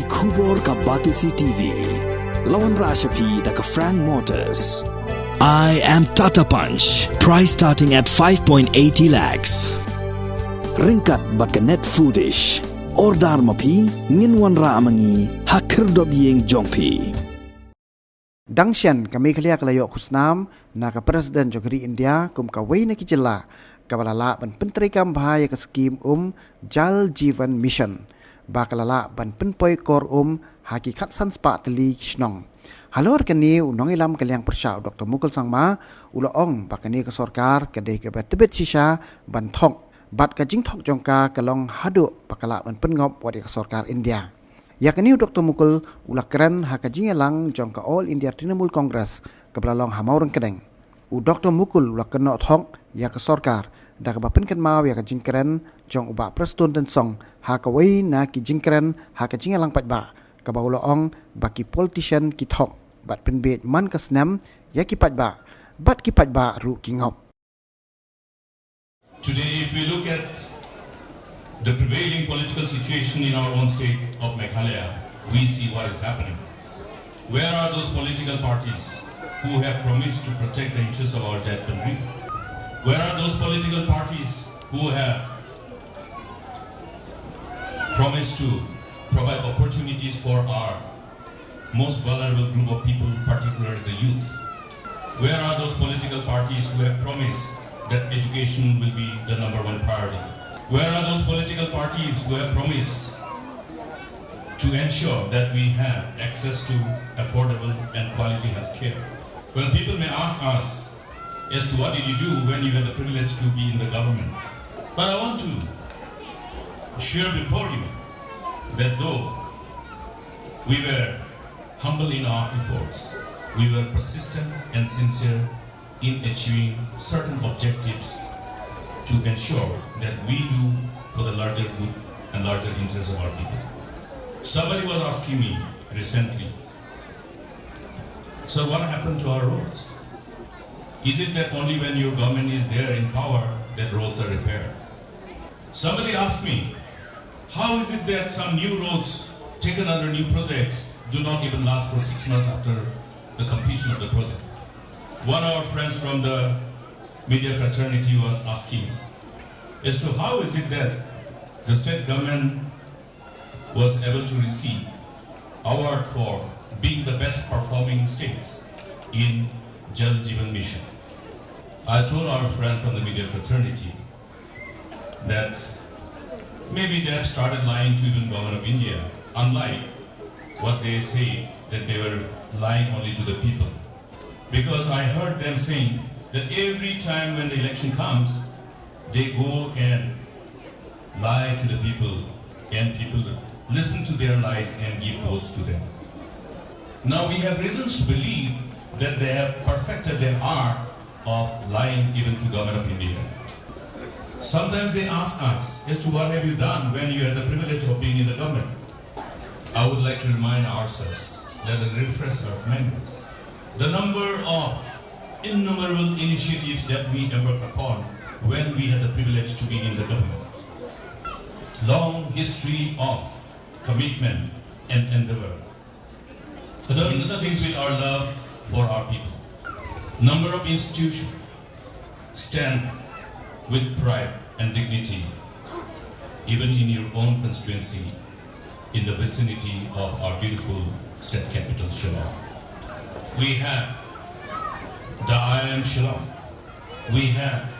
Kubor ka Batisi TV. Lawan Rashapi da ka Frank Motors. I am Tata Punch. Price starting at 5.80 lakhs. Ringkat bat ka net foodish. Ordar mapi nginwan ra amangi hakir dobyeng jongpi. Dangshan kami kaliya kalayo kusnam na ka Presiden Jogri India kum ka way na kijela kabalala ban pentri kam bahaya ka skim Jal Jeevan Mission bakalala ban penpoy kor hakikat sanspa teli kisnong halor kani unong ilam kalyang persya Dr. Mukul Sangma uloong bakani ka Sorkar kadai ka Tbit Shisha ban Thok bat ka jing Thok jongka kalong hadu bakala ban Pynngop wadi ka Sorkar India. Yakni Dr. Mukul ulakran hakajing elang jongka All India Trinamool Congress kebelalong hamaurang kedeng. Dr. Mukul ulakno Thok ya ke Sorkar da kabapen kan mau ya kajing keren jong uba prestun dan song hakawai na ki jingkeren hakajing elang patba kabauloong baki politician ki Thok bat penbet man kasnam ya ki patba bat ki patba ru Pynngop. Today, if we look at the prevailing political situation in our own state of Meghalaya, we see what is happening. Where are those political parties who have promised to protect the interests of our Jharkhand region? Where are those political parties who have promised to provide opportunities for our most vulnerable group of people, particularly the youth? Where are those political parties who have promised that education will be the number one priority? Where are those political parties who have promised to ensure that we have access to affordable and quality health care? Well, people may ask us as to what did you do when you had the privilege to be in the government. But I want to share before you that though we were humble in our efforts, we were persistent and sincere in achieving certain objectives to ensure that we do for the larger good and larger interests of our people. Somebody was asking me recently, "Sir, what happened to our roads? Is it that only when your government is there in power that roads are repaired?" Somebody asked me, "How is it that some new roads taken under new projects do not even last for 6 months after the completion of the project?" One of our friends from the media fraternity was asking as to how is it that the state government was able to receive award for being the best performing states in Jal Jeevan Mission. I told our friend from the media fraternity that maybe they have started lying to even government of India, unlike what they say that they were lying only to the people. Because I heard them saying that every time when the election comes, they go and lie to the people and people listen to their lies and give votes to them. Now we have reasons to believe that they have perfected their art of lying even to government of India. Sometimes they ask us as to what have you done when you had the privilege of being in the government. I would like to remind ourselves, let us refresh our memories. The number of innumerable initiatives that we embarked upon when we had the privilege to be in the government. Long history of commitment and endeavor. In sync with our love for our people. Number of institutions stand with pride and dignity, even in your own constituency, in the vicinity of our beautiful state capital, Shillong. We have the IIM Shillong. We have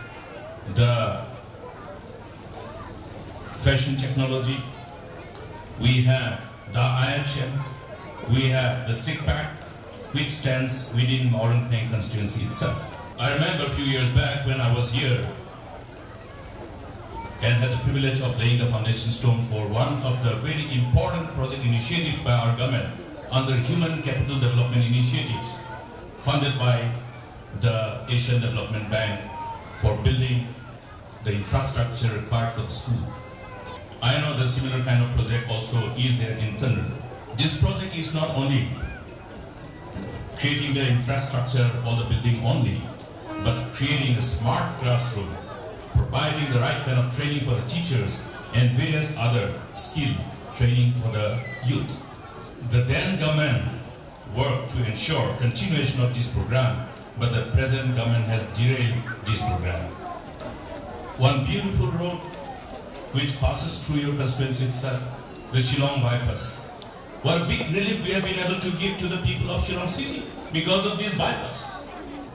the fashion technology. We have the IHM. We have the SICPAC, which stands within Modern Kane constituency itself. I remember a few years back when I was here and had the privilege of laying the foundation stone for one of the very important project initiatives by our government under Human Capital Development Initiatives funded by the Asian Development Bank for building the infrastructure required for the school. I know the similar kind of project also is there in Thunder. This project is not only creating the infrastructure or the building only, but creating a smart classroom, providing the right kind of training for the teachers and various other skill training for the youth. The then government worked to ensure continuation of this program, but the present government has derailed this program. One beautiful road which passes through your constituency itself, the Shillong bypass. What a big relief we have been able to give to the people of Shillong city because of this bypass.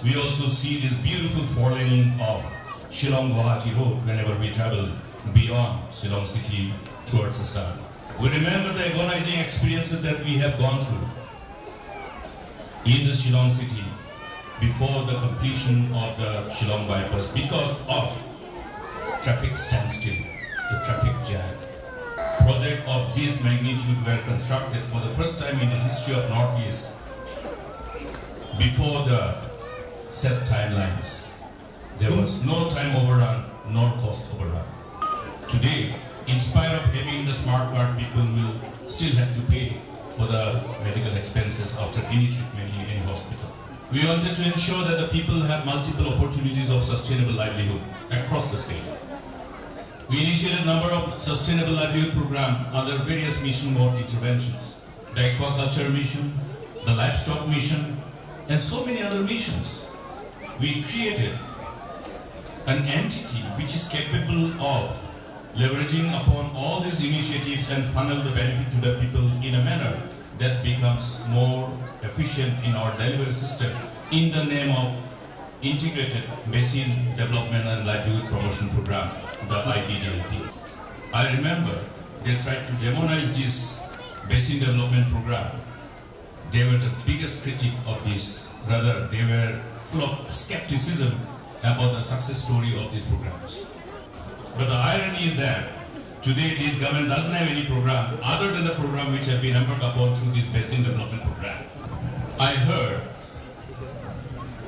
We also see this beautiful four-laning of Shillong-Guwahati road whenever we travel beyond Shillong city towards the sun. We remember the agonizing experiences that we have gone through in the Shillong city before the completion of the Shillong bypass because of traffic standstill, the traffic jam. Projects of this magnitude were constructed for the first time in the history of Northeast before the set timelines. There was no time overrun, nor cost overrun. Today, in spite of having the smart card, people will still have to pay for the medical expenses after any treatment in any hospital. We wanted to ensure that the people have multiple opportunities of sustainable livelihood across the state. We initiated a number of sustainable livelihood programs under various mission mode interventions. The aquaculture mission, the livestock mission, and so many other missions. We created an entity which is capable of leveraging upon all these initiatives and funnel the benefit to the people in a manner that becomes more efficient in our delivery system in the name of Integrated Basin Development and Livelihood Promotion Program, the IBDLP. I remember they tried to demonize this Basin Development Program. They were the biggest critic of this. Rather, they were full of skepticism about the success story of these programs. But the irony is that today this government doesn't have any program other than the program which have been embarked upon through this Basin Development Program. I heard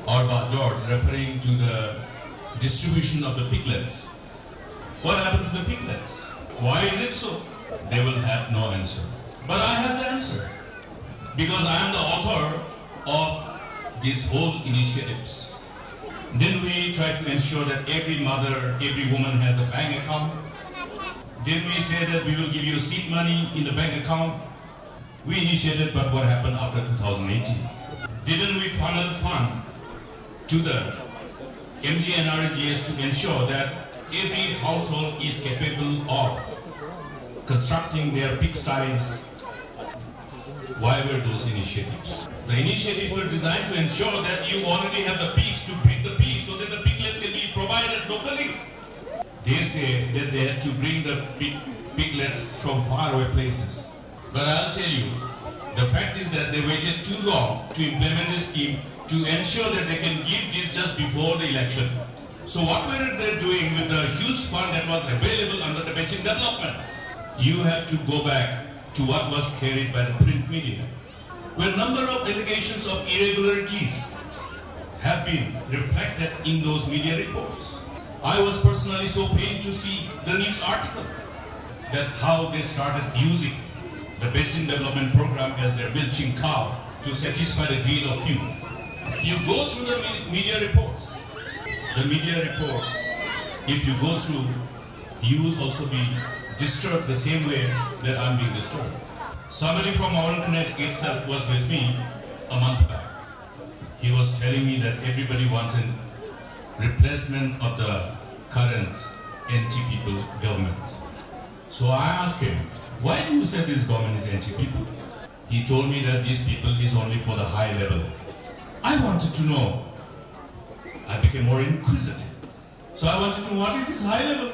Arba George referring to the distribution of the piglets. What happened to the piglets? Why is it so? They will have no answer. But I have the answer. Because I am the author of these whole initiatives. Then we try to ensure that every mother, every woman has a bank account. Then we say that we will give you seed money in the bank account. We initiated, but what happened after 2018? Didn't we funnel fund to the MGNRGS to ensure that every household is capable of constructing their pigsties? Why were those initiatives? The initiatives were designed to ensure that you already have the pigs to breed the pigs so that the piglets can be provided locally. They say that they had to bring the piglets from faraway places. But I'll tell you, the fact is that they waited too long to implement this scheme to ensure that they can give this just before the election. So what were they doing with the huge fund that was available under the Basin Development? You have to go back to what was carried by the print media, where a number of allegations of irregularities have been reflected in those media reports. I was personally so pained to see the news article that how they started using the Basin Development Program as their milking cow to satisfy the greed of few. You go through the media reports. The media report, if you go through, you will also be disturbed the same way that I'm being disturbed. Somebody from our Connect itself was with me a month back. He was telling me that everybody wants a replacement of the current anti-people government. So I asked him, why do you say this government is anti-people? He told me that these people is only for the high level. I wanted to know. I became more inquisitive. So I wanted to know, what is this high level?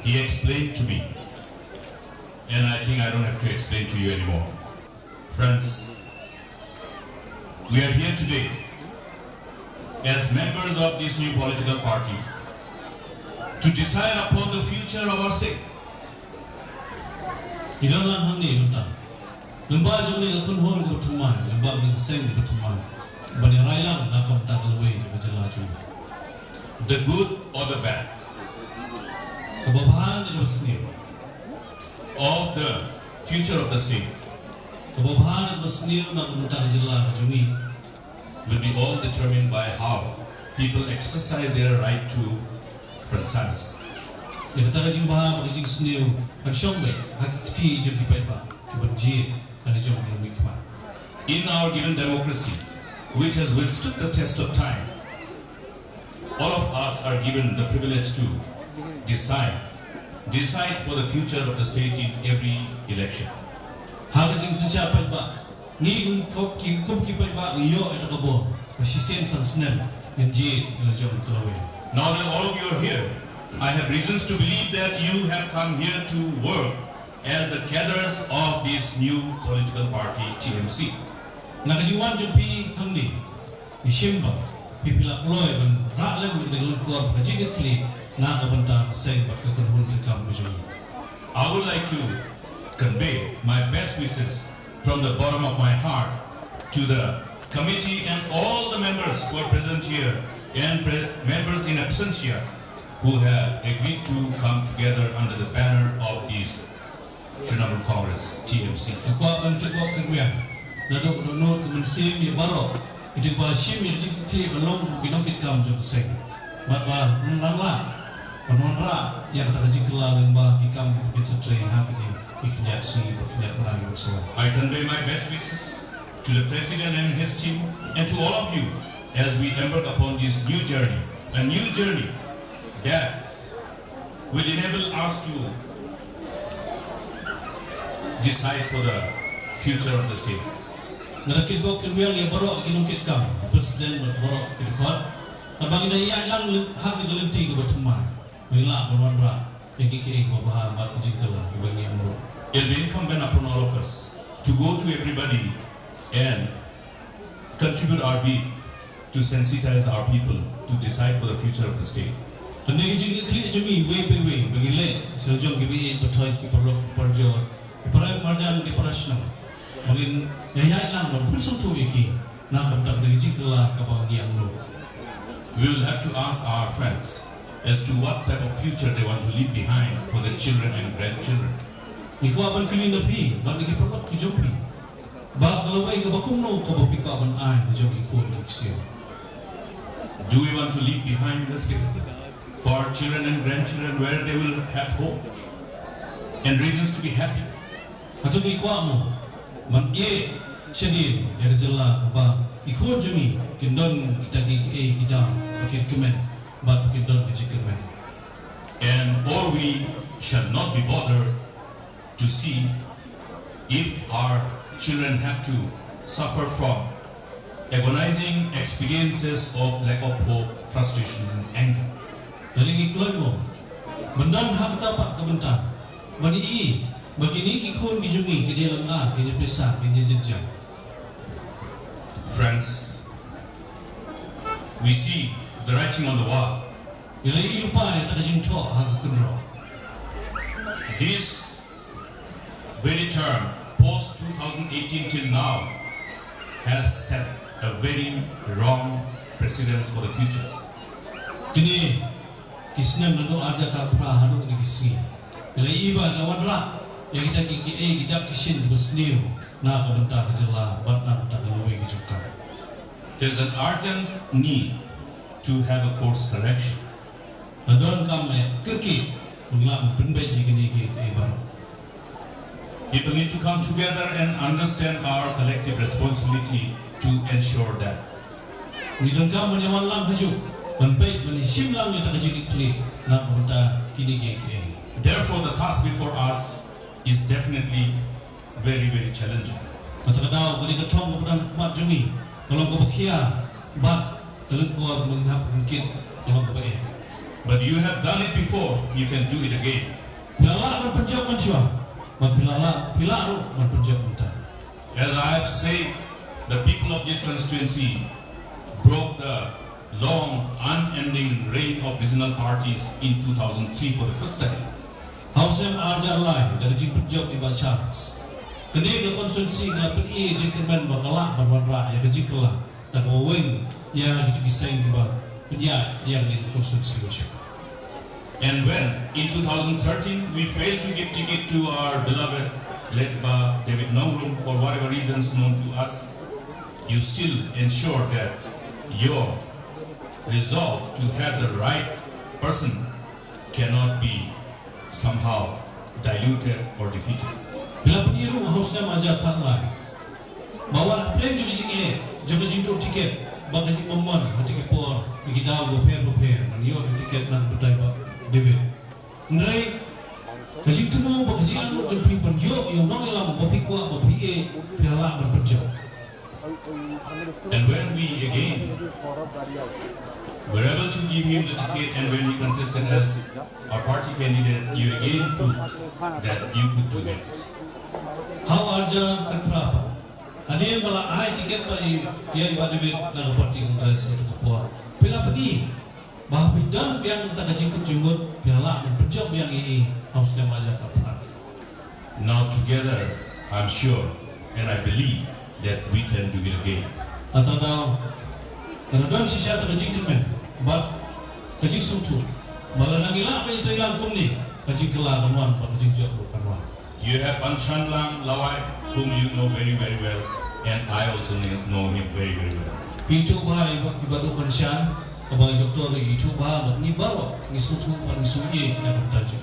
He explained to me. And I think I don't have to explain to you anymore. Friends, we are here today as members of this new political party to decide upon the future of our state. The good or the bad of the future of the state will be all determined by how people exercise their right to franchise. In our given democracy, which has withstood the test of time, all of us are given the privilege to decide for the future of the state in every election. Now that all of you are here, I have reasons to believe that you have come here to work as the cadres of this new political party, TMC. I would like to convey my best wishes from the bottom of my heart to the committee and all the members who are present here and members in absentia who have agreed to come together under the banner of this Trinamool Congress, TMC. I convey my best wishes to the President and his team and to all of you as we embark upon this new journey, a new journey that will enable us to decide for the future of the state. It is incumbent upon all of us to go to everybody and contribute our bit to sensitize our people to decide for the future of the state. We will have to ask our friends as to what type of future they want to leave behind for their children and grandchildren. Do we want to leave behind the state for our children and grandchildren where they will have hope and reasons to be happy? And or we shall not be bothered to see if our children have to suffer from agonizing experiences of lack of hope, frustration and anger. Friends, we see the writing on the wall. This very term, post 2018 till now, has set a very wrong precedence for the future. There is an urgent need to have a course correction. People need to come together and understand our collective responsibility to ensure that. Therefore, the task before us is definitely very, very challenging. But you have done it before, you can do it again. As I have said, the people of this constituency broke the long, unending reign of regional parties in 2003 for the first time. And when in 2013 we failed to give ticket to our beloved led by David Nongrum for whatever reasons known to us, you still ensured that your resolve to have the right person cannot be somehow diluted or defeated. Bila peniru hausnya majak khatlah. Bawa plane juga jingge, juga jingdo tiket, bagi jing memon, tiket por, bagi daw goper, maniyo tiket nan betai ba Tbit. Ndai, kajing temu bagi jing anu jumpi penjo, yang nong elam bapi kuat bapi piala berpenjo. And when we again were able to give him the ticket, and when he contested as our party candidate, you again proved that you could do it. How arja kan berapa? Ada yang bala ai tiket pai yang Tbit na parti Kongres itu kapor. Pila pedi bah bidang yang kita kajingkut jumut piala berpenjo yang ini hausnya majak kapra. Now together, I'm sure and I believe that we can do it again. Atau dah, kerana don Shisha tu kajing temen, but kajing suatu, malah nangilah apa itu hilang tum ni, kajing kelar kawan, kajing jauh kawan. You have Anshan Lang Lawai, whom you know very well, and I also know him very well. Itu bahai ibadu Anshan, abang doktor itu bahai, ni baru, ni suatu, ni suci, yang bertajuk.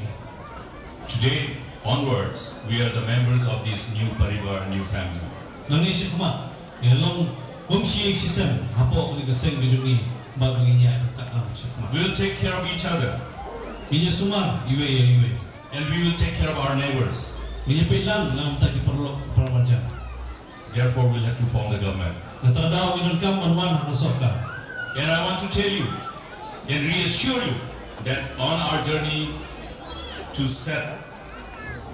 Today onwards, we are the members of this new parivar, new family. Nangis siapa? Yang kumsi eksisen, apa ni keseng dijuni, baginya tak lama siapa. We will take care of each other, Minyak sumar, iwe. and we will take care of our neighbors. Minyak pelang, nam tak diperlu perwajan. Therefore, we'll have to form the government. Terdapat dengan kam anwan hana Sorkar. And I want to tell you and reassure you that on our journey to set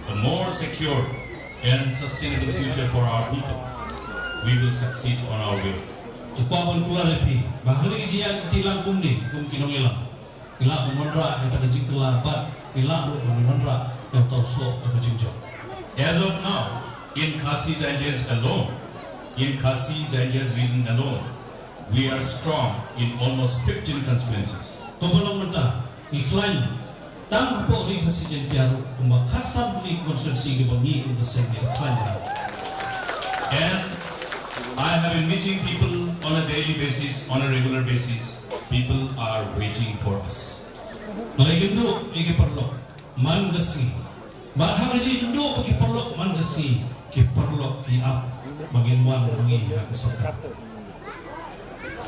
a more secure and sustainable future for our people, we will succeed on our way. Jika pun keluar lepi, bahagia kejian tilang kumni, kinong ilang. Ilang menondra yang tak kajing kelar bat, ilang menondra yang tahu sok tak kajing jauh. As of now, in Khasi Zanjans alone, in Khasi Zanjans region alone, we are strong in almost 15 constituencies. Kebelang mentah, iklan tang apa ni Khasi Zanjans kumba khasam ni konstituensi kebangi untuk sendiri iklan. And I have been meeting people on a daily basis, on a regular basis. People are waiting for us. Lagi itu, ini perlu man gasi. Bahagia itu bagi perlu man gasi, ki perlu ki up, bagin wan bangi hak Sorkar.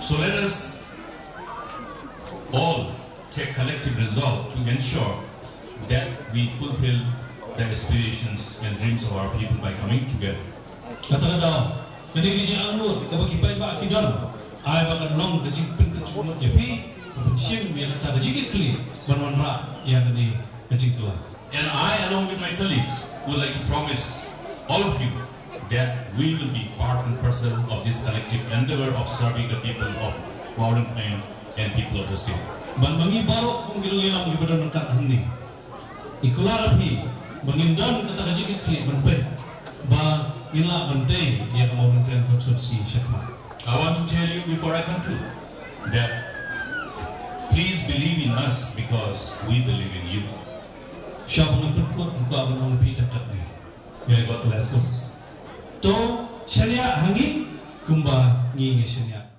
So let us all take collective resolve to ensure that we fulfill the aspirations and dreams of our people by coming together. Kata-kata, ketika dia anur, kebagi baik bak kidon, ay bakan long kajik pun kacumut jepi, pensiun biar tak kajik kli, bermanra yang ni kajik kelah. And I, along with my colleagues, would like to promise all of you that we will be part and parcel of this collective endeavor of serving the people of Kane and people of the state. Ban bangi baru kung gilang ibadah nangkat huni. Ikulah rapi, bangindon kata kajik kli benpe, ba inilah bentai yang mau mengklaim konstitusi syakma. I want to tell you before I conclude that please believe in us because we believe in you. Siapa yang berkut muka menang pita takni. May God bless us. To syariah hangi kumba ngingi syariah.